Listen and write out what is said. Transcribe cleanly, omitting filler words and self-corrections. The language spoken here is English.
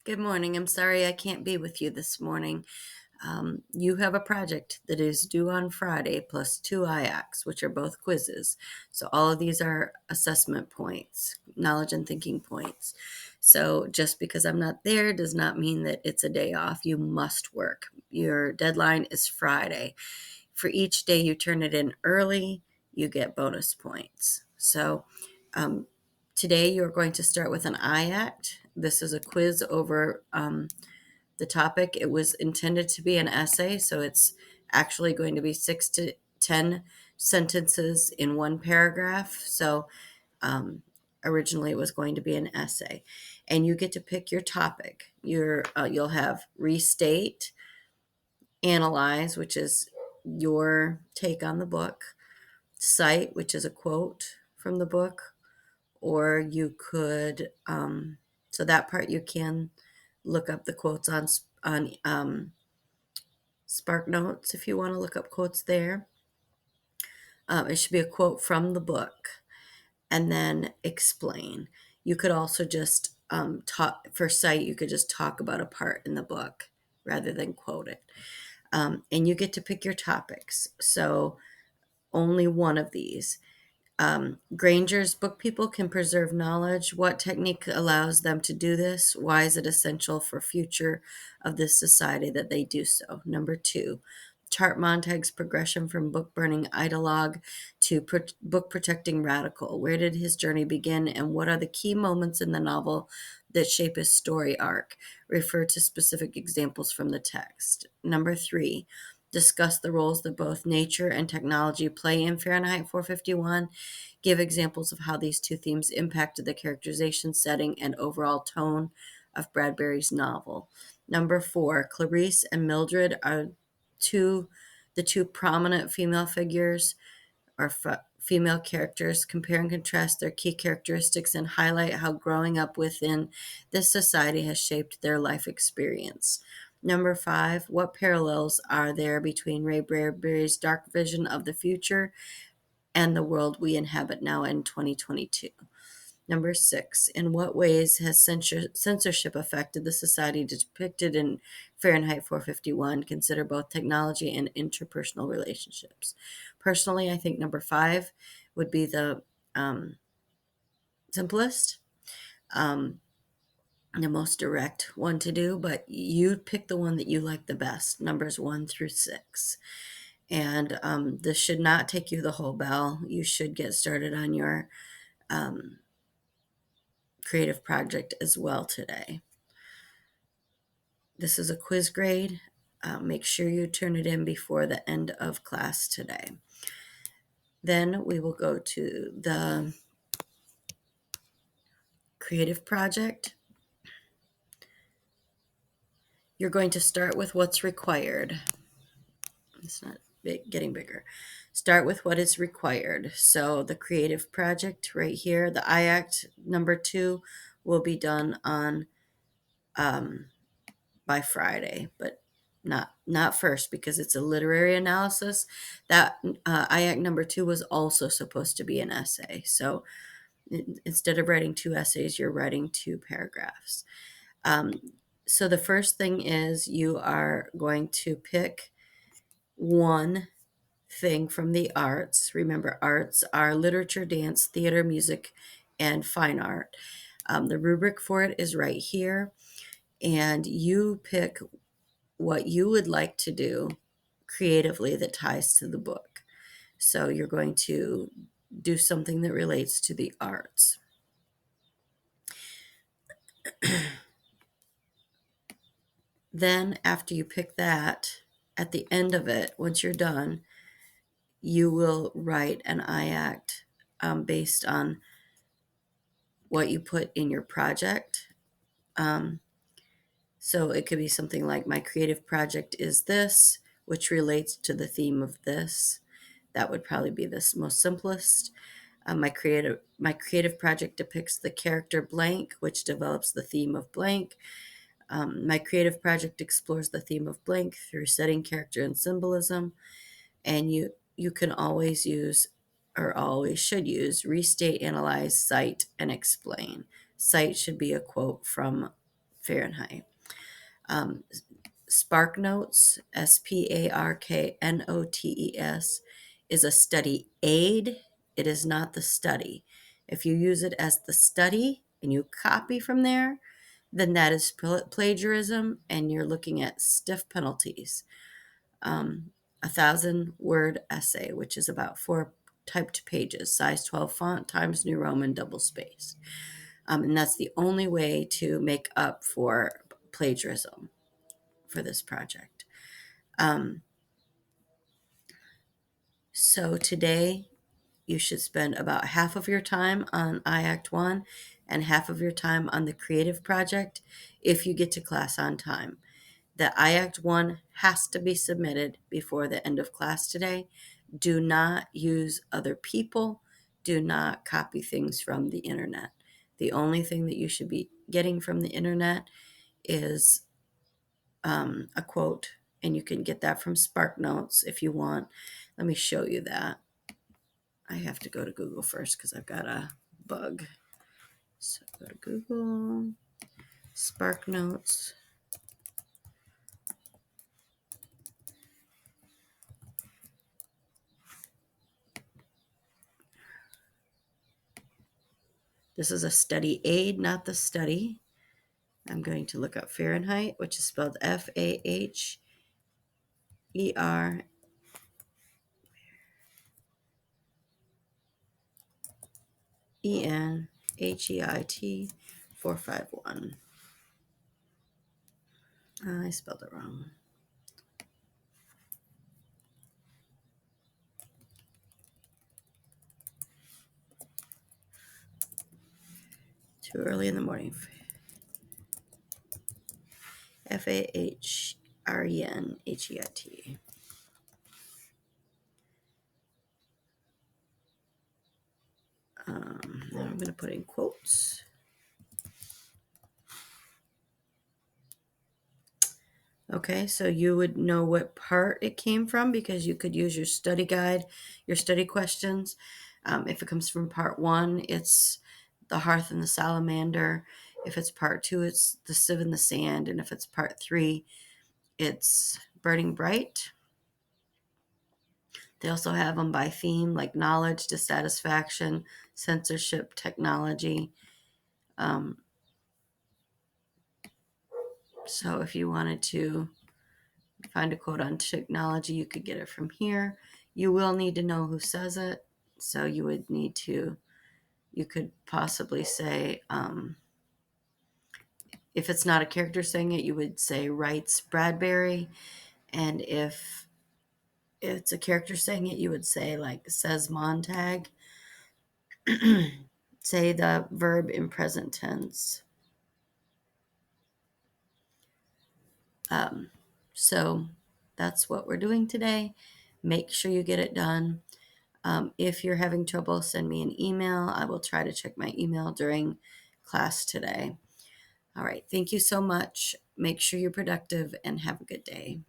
Good morning. I'm sorry I can't be with you this morning. You have a project that is due on Friday plus two IACs, which are both quizzes. So all of these are assessment points, knowledge and thinking points. So just because I'm not there does not mean that it's a day off. You must work. Your deadline is Friday. For each day you turn it in early, you get bonus points. So um, today you're going to start with an IACT. This is a quiz over the topic. It was intended to be an essay, so it's actually going to be 6 to 10 sentences in one paragraph. So um, originally it was going to be an essay, and you get to pick your topic. You'll have restate, analyze, which is your take on the book, cite, which is a quote from the book, or you could so that part you can look up the quotes on Spark Notes if you want to look up quotes there. It should be a quote from the book, and then explain. You could also just talk for cite. You could just talk about a part in the book rather than quote it. And you get to pick your topics. So only one of these. Granger's book people can preserve knowledge. What technique allows them to do this? Why is it essential for future of this society that they do so? Number two, chart Montag's progression from book burning ideologue to book protecting radical. Where did his journey begin, and what are the key moments in the novel that shape his story arc? Refer to specific examples from the text. Number three, discuss the roles that both nature and technology play in Fahrenheit 451. Give examples of how these two themes impacted the characterization, setting, and overall tone of Bradbury's novel. Number four, Clarice and Mildred are the two prominent female figures or female characters. Compare and contrast their key characteristics and highlight how growing up within this society has shaped their life experience. Number five, what parallels are there between Ray Bradbury's dark vision of the future and the world we inhabit now in 2022? Number six, in what ways has censorship affected the society depicted in Fahrenheit 451? Consider both technology and interpersonal relationships. Personally, I think number five would be the simplest, um, the most direct one to do, but you pick the one that you like the best, numbers 1 through 6. And this should not take you the whole bell. You should get started on your um, creative project as well today. This is a quiz grade. Make sure you turn it in before the end of class today. Then we will go to the creative project. You're going to start with what's required. It's not getting bigger. Start with what is required. So the creative project right here, the IACT number 2 will be done on by Friday, but not first because it's a literary analysis. That IAC number 2 was also supposed to be an essay. So instead of writing 2 essays, you're writing 2 paragraphs. So the first thing is you are going to pick one thing from the arts. Remember, arts are literature, dance, theater, music, and fine art. The rubric for it is right here, and you pick what you would like to do creatively that ties to the book. So you're going to do something that relates to the arts. Then, after you pick that, at the end of it, once you're done, you will write an IACT based on what you put in your project. So it could be something like, my creative project is this, which relates to the theme of this. That would probably be the most simplest. My creative project depicts the character blank, which develops the theme of blank. My creative project explores the theme of blank through setting, character, and symbolism. And you can always use, or always should use, restate, analyze, cite, and explain. Cite should be a quote from Fahrenheit. Um, Spark Notes, SPARKNOTES, is a study aid. It is not the study. If you use it as the study and you copy from there, then that is plagiarism and you're looking at stiff penalties. 1,000-word essay, which is about 4 typed pages, size 12 font, Times New Roman, double space. And that's the only way to make up for plagiarism for this project. So today you should spend about half of your time on IAKT 1 and half of your time on the creative project if you get to class on time. The IAKT 1 has to be submitted before the end of class today. Do not use other people. Do not copy things from the internet. The only thing that you should be getting from the internet is a quote, and you can get that from Spark Notes if you want. Let me show you that. I have to go to Google first because I've got a bug. So go to Google, Spark Notes. This is a study aid, not the study. I'm going to look up Fahrenheit, which is spelled Fahrenheit. ENHEIT 451. I spelled it wrong. Too early in the morning. FAHRENHEIT. Now I'm going to put in quotes. Okay, so you would know what part it came from because you could use your study guide, your study questions. If it comes from part 1, it's the hearth and the salamander. If it's part 2, it's the sieve and the sand. And if it's part 3, it's burning bright. They also have them by theme, like knowledge, dissatisfaction, censorship, technology. So if you wanted to find a quote on technology, you could get it from here. You will need to know who says it. So you would need to, you could possibly say, if it's not a character saying it, you would say writes Bradbury. And if it's a character saying it, you would say like says Montag. Say the verb in present tense. So that's what we're doing today. Make sure you get it done. If you're having trouble, send me an email. I will try to check my email during class today. All right. Thank you so much. Make sure you're productive and have a good day.